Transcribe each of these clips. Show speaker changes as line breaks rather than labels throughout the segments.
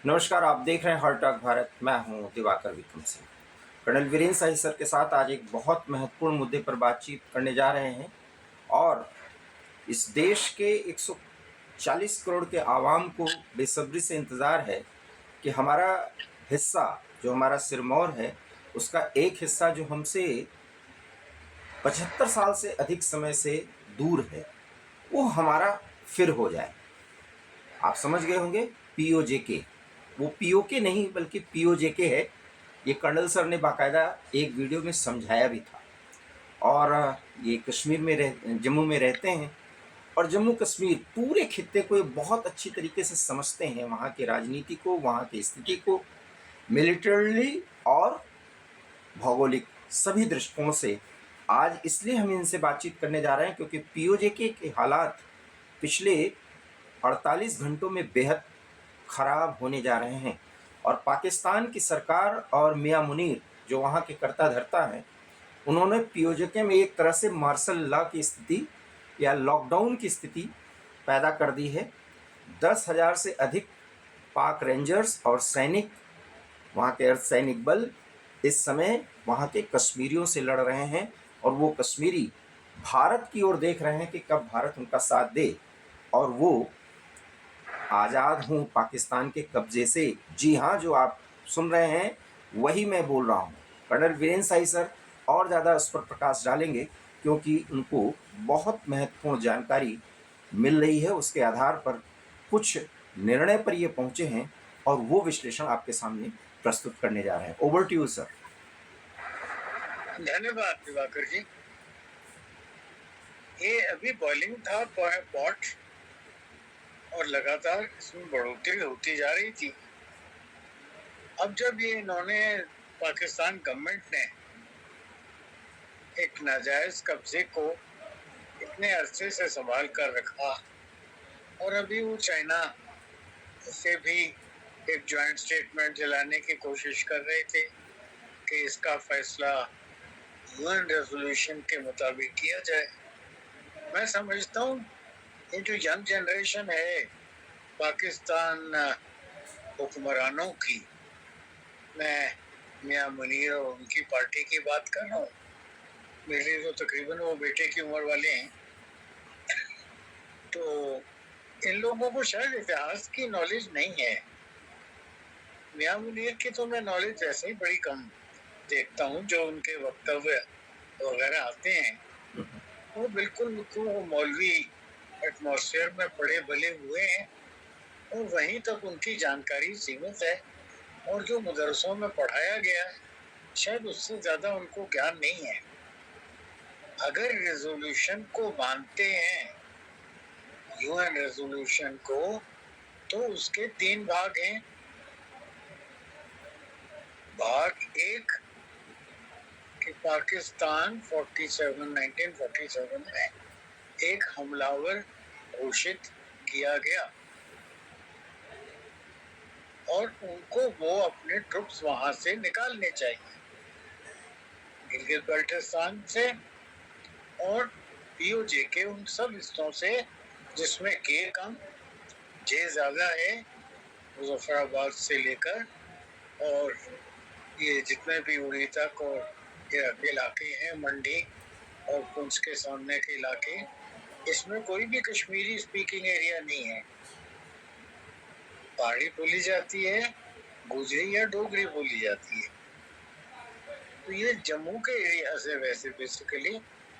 नमस्कार, आप देख रहे हैं हर टॉक भारत। मैं हूं दिवाकर विक्रम सिंह। कर्नल वीरेंद्र शाही सर के साथ आज एक बहुत महत्वपूर्ण मुद्दे पर बातचीत करने जा रहे हैं। और इस देश के 140 करोड़ के आवाम को बेसब्री से इंतज़ार है कि हमारा हिस्सा, जो हमारा सिरमौर है, उसका एक हिस्सा जो हमसे 75 साल से अधिक समय से दूर है, वो हमारा फिर हो जाए। आप समझ गए होंगे, पीओजेके। वो पीओके नहीं बल्कि पीओजेके है। ये कर्नल सर ने बाकायदा एक वीडियो में समझाया भी था। और ये कश्मीर में जम्मू में रहते हैं, और जम्मू कश्मीर पूरे खित्ते को ये बहुत अच्छी तरीके से समझते हैं, वहाँ की राजनीति को, वहाँ की स्थिति को, मिलिटरली और भौगोलिक सभी दृष्टिकोण से। आज इसलिए हम इनसे बातचीत करने जा रहे हैं क्योंकि पीओजेके के हालात पिछले 48 घंटों में बेहद खराब होने जा रहे हैं। और पाकिस्तान की सरकार और मियां मुनीर, जो वहाँ के कर्ता धर्ता हैं, उन्होंने पीओजेके में एक तरह से मार्शल लॉ की स्थिति या लॉकडाउन की स्थिति पैदा कर दी है। 10,000 से अधिक पाक रेंजर्स और सैनिक, वहाँ के अर्धसैनिक बल इस समय वहाँ के कश्मीरियों से लड़ रहे हैं। और वो कश्मीरी भारत की ओर देख रहे हैं कि कब भारत उनका साथ दे और वो आज़ाद हूँ पाकिस्तान के कब्जे से। जी हाँ, जो आप सुन रहे हैं वही मैं बोल रहा हूँ। कर्नल वीरेंद्र शाही सर और ज़्यादा उस पर प्रकाश डालेंगे क्योंकि उनको बहुत महत्वपूर्ण जानकारी मिल रही है। उसके आधार पर कुछ निर्णय पर ये पहुँचे हैं और वो विश्लेषण आपके सामने प्रस्तुत करने जा रहे हैं। Over to you sir.
धन्यवाद दिवाकर जी। ये अभी बॉइलिंग था पॉट और लगातार इसमें बढ़ोतरी होती जा रही थी। अब जब ये इन्होंने पाकिस्तान गवर्नमेंट ने एक नाजायज कब्जे को इतने अरसे से संभाल कर रखा और अभी वो चाइना से भी एक ज्वाइंट स्टेटमेंट दिलाने की कोशिश कर रहे थे कि इसका फैसला यूएन रेजोल्यूशन के मुताबिक किया जाए। मैं समझता हूँ ये जो यंग जनरेशन है पाकिस्तान हुक्मरानों की, मैं मियां मुनीर और उनकी पार्टी की बात कर रहा हूँ। मेरे तो तकरीबन वो बेटे की उम्र वाले हैं। तो इन लोगों को शायद इतिहास की नॉलेज नहीं है। मियां मुनीर की तो मैं नॉलेज ऐसे ही बड़ी कम देखता हूँ। जो उनके वक्तव्य वगैरह आते हैं वो बिल्कुल वो मौलवी एटमॉस्फेयर में पड़े भले हुए हैं और वहीं तक उनकी जानकारी सीमित है। और जो मदरसों में पढ़ाया गया है शायद उससे ज्यादा उनको ज्ञान नहीं है। अगर रेजोल्यूशन को मानते हैं, यूएन रेजोल्यूशन को, तो उसके 3 भाग हैं। भाग 1 कि पाकिस्तान 1947 में एक हमलावर घोषित किया गया और उनको वो अपने ट्रुप्स वहां से निकालने चाहिए, गिलगित बाल्टिस्तान से और पीओजे के उन सब हिस्सों से जिसमें के कम जे ज्यादा है, मुजफ्फराबाद से लेकर और ये जितने भी उड़ी तक और इलाके हैं, मंडी और पुंछ के सामने के इलाके, इसमें कोई भी कश्मीरी स्पीकिंग एरिया नहीं है। पहाड़ी बोली जाती है, गुजरी या डोगरी बोली जाती है। तो ये जम्मू के एरिया से वैसे बेसिकली,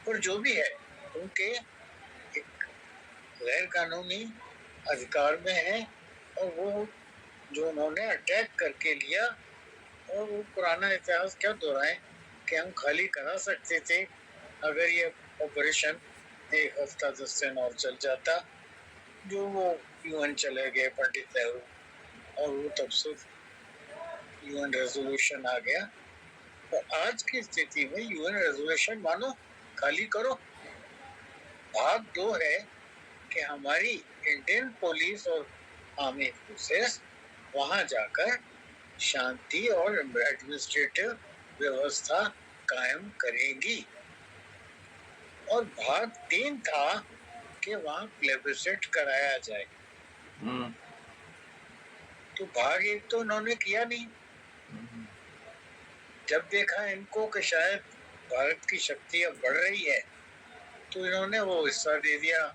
और जो भी है उनके एक गैर कानूनी अधिकार में है। और वो जो उन्होंने अटैक करके लिया, और वो पुराना इतिहास क्या दोहराएं कि हम खाली करा सकते थे अगर ये ऑपरेशन 1 हफ्ता 10 दिन और चल जाता। जो वो यूएन चले गए पंडित नेहरू और वो तब से यूएन रेजोल्यूशन आ गया। तो आज की स्थिति में यूएन रेजोल्यूशन मानो, खाली करो। भाग 2 है कि हमारी इंडियन पुलिस और आर्मी फोर्सेस वहां जाकर शांति और एडमिनिस्ट्रेटिव व्यवस्था कायम करेगी। और भाग 3 था कि वहां प्लेबिसेट कराया जाए। तो भाग एक तो उन्होंने किया नहीं। जब देखा इनको कि शायद भारत की शक्ति अब बढ़ रही है, तो इन्होंने वो हिस्सा दे दिया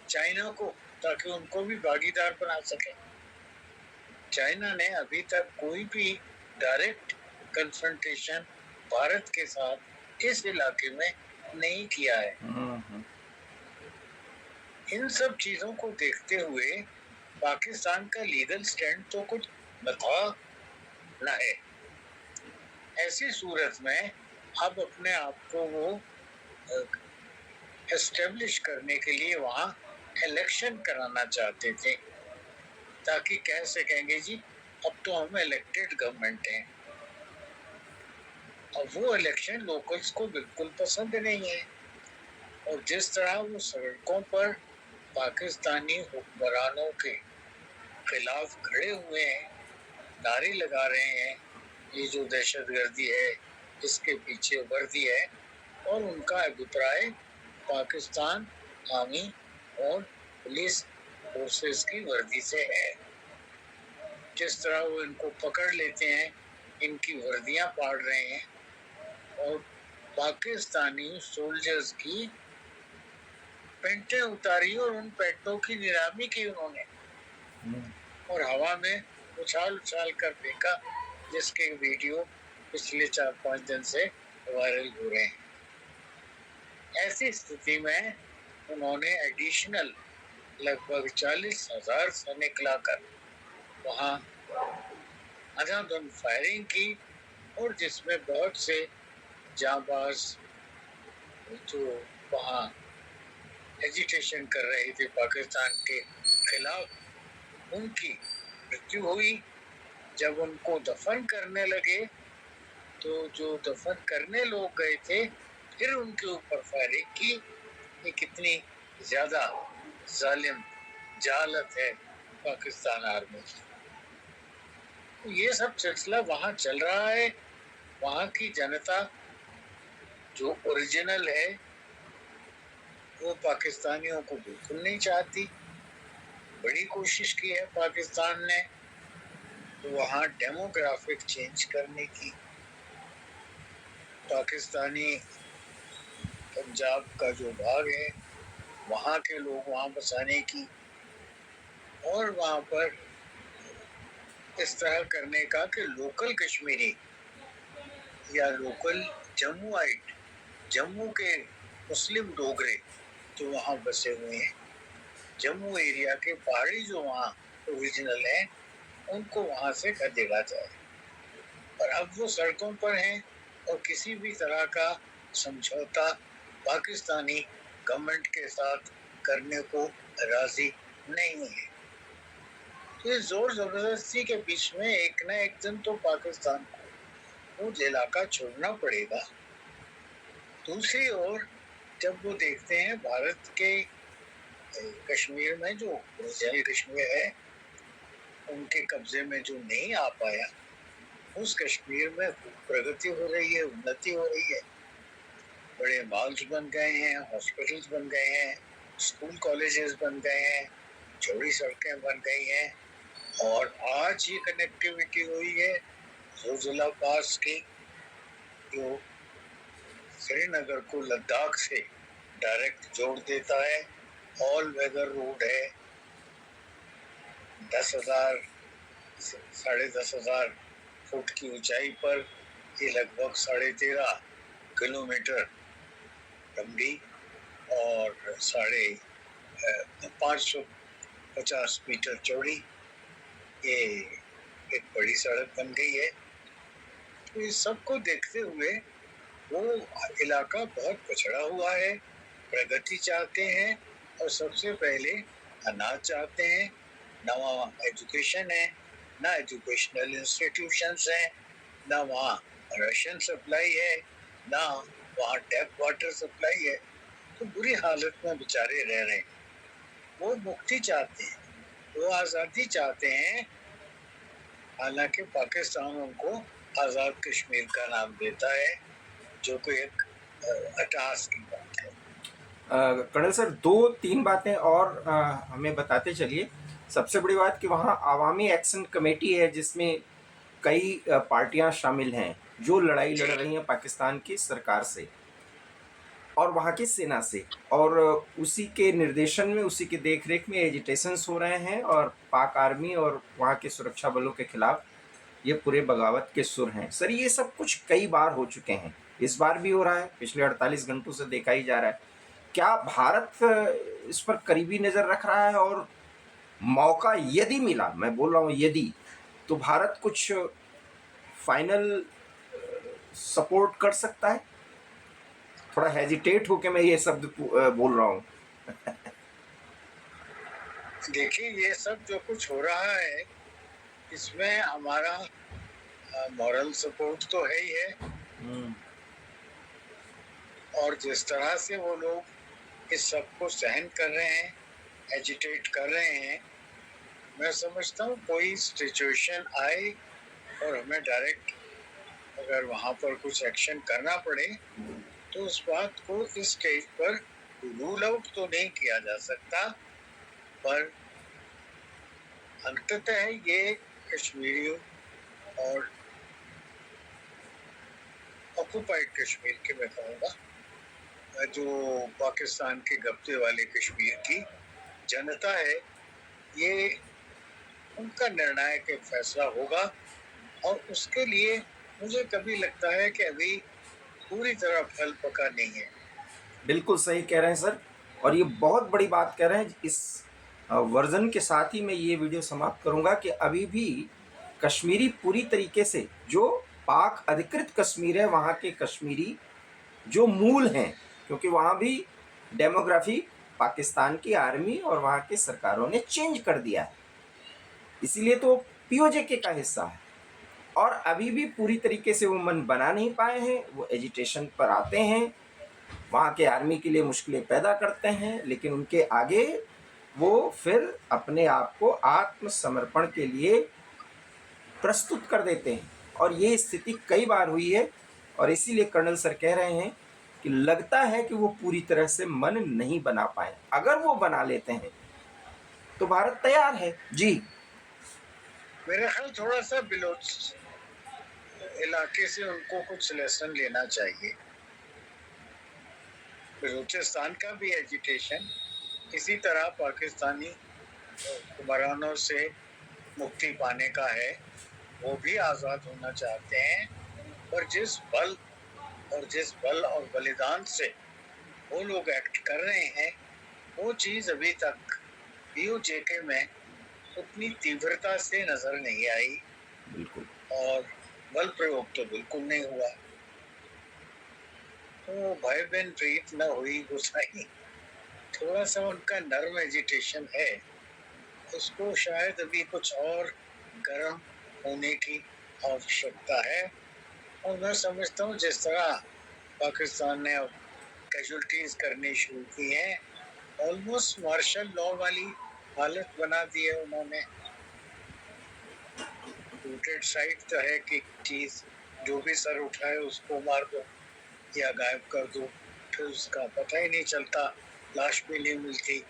चाइना को, ताकि उनको भी भागीदार बना सके। चाइना ने अभी तक कोई भी डायरेक्ट कन्फ्रंटेशन भारत के साथ इस इलाके में नहीं किया है। इन सब चीजों को देखते हुए पाकिस्तान का लीगल स्टैंड तो कुछ बता न है। ऐसी सूरत में अब अपने आप को वो एस्टेब्लिश करने के लिए वहां इलेक्शन कराना चाहते थे, ताकि कह सकेंगे जी अब तो हम इलेक्टेड गवर्नमेंट हैं। अब वो इलेक्शन लोकल्स को बिल्कुल पसंद नहीं है, और जिस तरह वो सड़कों पर पाकिस्तानी हुक्मरानों के खिलाफ खड़े हुए हैं, नारे लगा रहे हैं ये जो दहशतगर्दी है इसके पीछे वर्दी है, और उनका अभिप्राय पाकिस्तान आर्मी और पुलिस फोर्सेस की वर्दी से है। जिस तरह वो इनको पकड़ लेते हैं, इनकी वर्दियां फाड़ रहे हैं, और पाकिस्तानी सोल्जर्स की पेंटें उतारी और उन पेंटों की नीलामी की उन्होंने, और हवा में उछाल उछाल कर फेंका, जिसके वीडियो पिछले 4-5 दिन से वायरल हो रहे हैं। ऐसी स्थिति में उन्होंने एडिशनल लगभग 40,000 सैनिक लाकर वहां अंधाधुंध फायरिंग की, और जिसमें बहुत से जांबाज जो वहां एजिटेशन कर रहे थे पाकिस्तान के खिलाफ, उनकी मृत्यु हुई। जब उनको दफन करने लगे, तो जो दफन करने लोग गए थे फिर उनके ऊपर फायरिंग की। ये कितनी ज्यादा जालिम जहालत है पाकिस्तान आर्मी की। तो ये सब सिलसिला वहां चल रहा है। वहां की जनता जो ओरिजिनल है वो पाकिस्तानियों को बिल्कुल नहीं चाहती। बड़ी कोशिश की है पाकिस्तान ने तो वहां डेमोग्राफिक चेंज करने की, पाकिस्तानी पंजाब का जो भाग है वहां के लोग वहां बसाने की, और वहां पर इस तरह करने का कि लोकल कश्मीरी या लोकल जम्मूआइट, जम्मू के मुस्लिम डोगरे जो वहां बसे हुए हैं, जम्मू एरिया के पहाड़ी जो वहां ओरिजिनल हैं, उनको वहां से खदेड़ा जाए। और अब वो सड़कों पर हैं और किसी भी तरह का समझौता पाकिस्तानी गवर्नमेंट के साथ करने को राजी नहीं है। तो इस जोर जबरदस्ती के बीच में एक न एक दिन तो पाकिस्तान को वो इलाका छोड़ना पड़ेगा। दूसरी ओर जब वो देखते हैं भारत के कश्मीर में जो ओरिजिनल कश्मीर है उनके कब्जे में जो नहीं आ पाया, उस कश्मीर में प्रगति हो रही है, उन्नति हो रही है। बड़े मॉल्स बन गए हैं, हॉस्पिटल्स बन गए हैं, स्कूल कॉलेजेस बन गए हैं, चौड़ी सड़कें बन गई हैं, और आज ये कनेक्टिविटी हुई है जोजिला पास की, जो श्रीनगर को लद्दाख से डायरेक्ट जोड़ देता है। ऑल वेदर रोड है, 10,000 10,500 फुट की ऊंचाई पर ये लगभग 13.5 किलोमीटर लंबी और 550 मीटर चौड़ी ये एक बड़ी सड़क बन गई है। तो इस सब को देखते हुए वो इलाका बहुत पिछड़ा हुआ है, प्रगति चाहते हैं, और सबसे पहले अनाज चाहते हैं। ना वहाँ एजुकेशन है, ना एजुकेशनल इंस्टीट्यूशंस हैं, ना वहाँ राशन सप्लाई है, ना वहाँ टैप वाटर सप्लाई है। तो बुरी हालत में बेचारे रह रहे हैं। वो मुक्ति चाहते हैं, वो आज़ादी चाहते हैं। हालांकि पाकिस्तान उनको आज़ाद कश्मीर का नाम देता है, जो कि एक अट्टहास की बात है।
कर्नल सर, 2-3 बातें और हमें बताते चलिए। सबसे बड़ी बात कि वहाँ अवामी एक्शन कमेटी है जिसमें कई पार्टियां शामिल हैं जो लड़ाई लड़ रही हैं पाकिस्तान की सरकार से और वहाँ की सेना से, और उसी के निर्देशन में, उसी के देख-रेख में एजिटेशंस हो रहे हैं और पाक आर्मी और वहाँ के सुरक्षा बलों के खिलाफ ये पूरे बगावत के सुर हैं। सर, ये सब कुछ कई बार हो चुके हैं, इस बार भी हो रहा है, पिछले 48 घंटों से देखा ही जा रहा है। क्या भारत इस पर करीबी नज़र रख रहा है, और मौका यदि मिला, मैं बोल रहा हूँ यदि, तो भारत कुछ फाइनल सपोर्ट कर सकता है? थोड़ा हेजिटेट होके मैं ये शब्द बोल रहा हूँ।
देखिए, ये सब जो कुछ हो रहा है इसमें हमारा मॉरल सपोर्ट तो है ही है, और जिस तरह से वो लोग इस सब को सहन कर रहे हैं, एजिटेट कर रहे हैं, मैं समझता हूँ कोई सिचुएशन आए और हमें डायरेक्ट अगर वहाँ पर कुछ एक्शन करना पड़े तो उस बात को इस स्टेज पर रूल आउट तो नहीं किया जा सकता, पर अंततः ये कश्मीरियों और ऑक्युपाइड कश्मीर के, मैं कहूँगा, जो पाकिस्तान के गब्जे वाले कश्मीर की जनता है, ये उनका निर्णायक एक फैसला होगा, और उसके लिए मुझे कभी लगता है कि अभी पूरी तरह फल पका नहीं है।
बिल्कुल सही कह रहे हैं सर, और ये बहुत बड़ी बात कह रहे हैं। इस वर्जन के साथ ही मैं ये वीडियो समाप्त करूंगा कि अभी भी कश्मीरी पूरी तरीके से, जो पाक अधिकृत कश्मीर है, वहाँ के कश्मीरी जो मूल हैं, क्योंकि वहाँ भी डेमोग्राफी पाकिस्तान की आर्मी और वहाँ की सरकारों ने चेंज कर दिया है, इसीलिए तो पीओजे का हिस्सा है, और अभी भी पूरी तरीके से वो मन बना नहीं पाए हैं। वो एजिटेशन पर आते हैं, वहाँ के आर्मी के लिए मुश्किलें पैदा करते हैं, लेकिन उनके आगे वो फिर अपने आप को आत्मसमर्पण के लिए प्रस्तुत कर देते हैं, और ये स्थिति कई बार हुई है। और इसीलिए कर्नल सर कह रहे हैं कि लगता है कि वो पूरी तरह से मन नहीं बना पाए। अगर वो बना लेते हैं तो भारत तैयार है। जी,
मेरा ख्याल थोड़ा सा बिलोच इलाके से उनको कुछ लेसन लेना चाहिए। बलूचिस्तान का भी एजिटेशन इसी तरह पाकिस्तानी हुक्मरानों से मुक्ति पाने का है, वो भी आज़ाद होना चाहते हैं, और जिस बल और बलिदान से वो लोग एक्ट कर रहे हैं, वो चीज़ अभी तक पीओजेके में उतनी तीव्रता से नजर नहीं आई,
बिल्कुल।
और बल प्रयोग तो बिल्कुल नहीं हुआ। तो भाई बहन प्रीत न हुई गुसाई, थोड़ा सा उनका नर्म एजिटेशन है, उसको शायद अभी कुछ और गर्म होने की आवश्यकता है। और मैं समझता हूँ जिस तरह पाकिस्तान ने अब कैजुअल्टीज करनी शुरू की हैं, ऑलमोस्ट मार्शल लॉ वाली हालत बना दी है उन्होंने। रूटेड साइट तो है कि चीज जो भी सर उठाए उसको मार दो या गायब कर दो, फिर उसका पता ही नहीं चलता, लाश भी नहीं मिलती।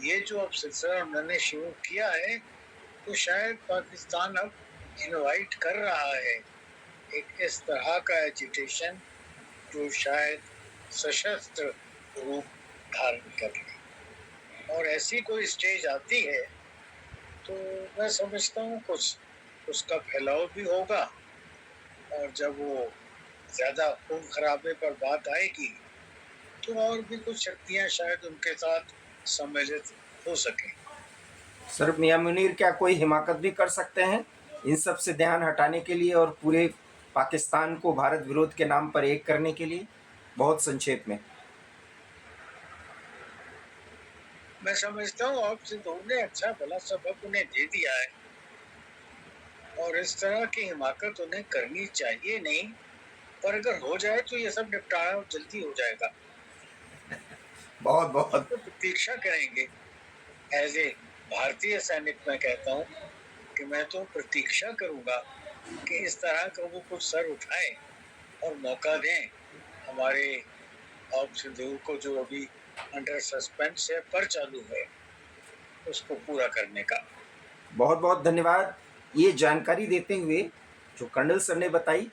ये जो अब सिलसिला उन्होंने शुरू किया है, तो शायद पाकिस्तान अब इनवाइट कर रहा है एक इस तरह का एजिटेशन जो शायद सशस्त्र रूप धारण कर ले, और ऐसी कोई स्टेज आती है तो मैं समझता हूँ कुछ उसका फैलाव भी होगा, और जब वो ज्यादा खून खराबे पर बात आएगी तो और भी कुछ शक्तियां शायद उनके साथ सम्मिलित हो सके।
सर, मियां मुनीर क्या कोई हिमाकत भी कर सकते हैं इन सब से ध्यान हटाने के लिए और पूरे पाकिस्तान को भारत विरोध के नाम पर एक करने के लिए? बहुत संक्षेप में।
मैं समझता हूँ आप सिद्धू ने अच्छा भला सबक उन्हें दे दिया है, और इस तरह की हिमाकत उन्हें करनी चाहिए नहीं, पर अगर हो जाए तो ये सब निपटारा जल्दी हो जाएगा।
बहुत बहुत
तो प्रतीक्षा करेंगे। एज ए भारतीय सैनिक मैं कहता हूँ कि मैं तो प्रतीक्षा करूंगा कि इस तरह का वो कुछ सर उठाए और मौका दें हमारे ऑप सिद्धू को, जो अभी अंडर सस्पेंस है पर चालू है। उसको पूरा करने का।
बहुत बहुत धन्यवाद। ये जानकारी देते हुए जो कर्नल सर ने बताई,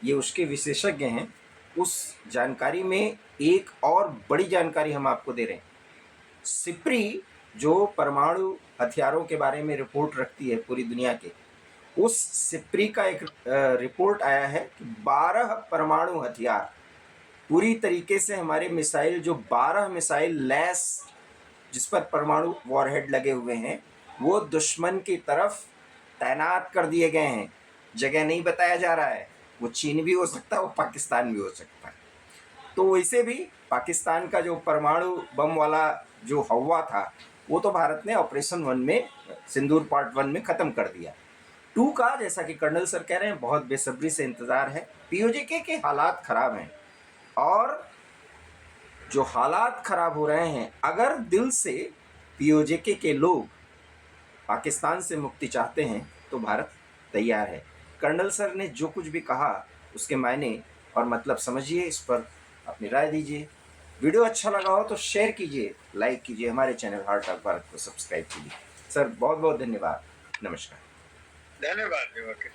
ये उसके विशेषज्ञ हैं। उस जानकारी में एक और बड़ी जानकारी हम आपको दे रहे हैं। सिप्री जो परमाणु हथियारों के बारे में रिपोर्ट रखती है पूरी दुनिया के, उस सिप्री का एक रिपोर्ट आया है कि 12 परमाणु हथियार पूरी तरीके से हमारे मिसाइल, जो 12 मिसाइल लैस जिस पर परमाणु वॉरहेड लगे हुए हैं, वो दुश्मन की तरफ तैनात कर दिए गए हैं। जगह नहीं बताया जा रहा है, वो चीन भी हो सकता है, वो पाकिस्तान भी हो सकता है। तो वैसे भी पाकिस्तान का जो परमाणु बम वाला जो हवा था, वो तो भारत ने ऑपरेशन 1 में, सिंदूर पार्ट 1 में ख़त्म कर दिया। 2 का, जैसा कि कर्नल सर कह रहे हैं, बहुत बेसब्री से इंतज़ार है। पीओजेके के हालात ख़राब हैं, और जो हालात ख़राब हो रहे हैं, अगर दिल से पीओजेके के लोग पाकिस्तान से मुक्ति चाहते हैं तो भारत तैयार है। कर्नल सर ने जो कुछ भी कहा उसके मायने और मतलब समझिए, इस पर अपनी राय दीजिए। वीडियो अच्छा लगा हो तो शेयर कीजिए, लाइक कीजिए, हमारे चैनल हार्ट ऑफ भारत को सब्सक्राइब कीजिए। सर बहुत बहुत धन्यवाद, नमस्कार।
धन्यवाद दिवाकर।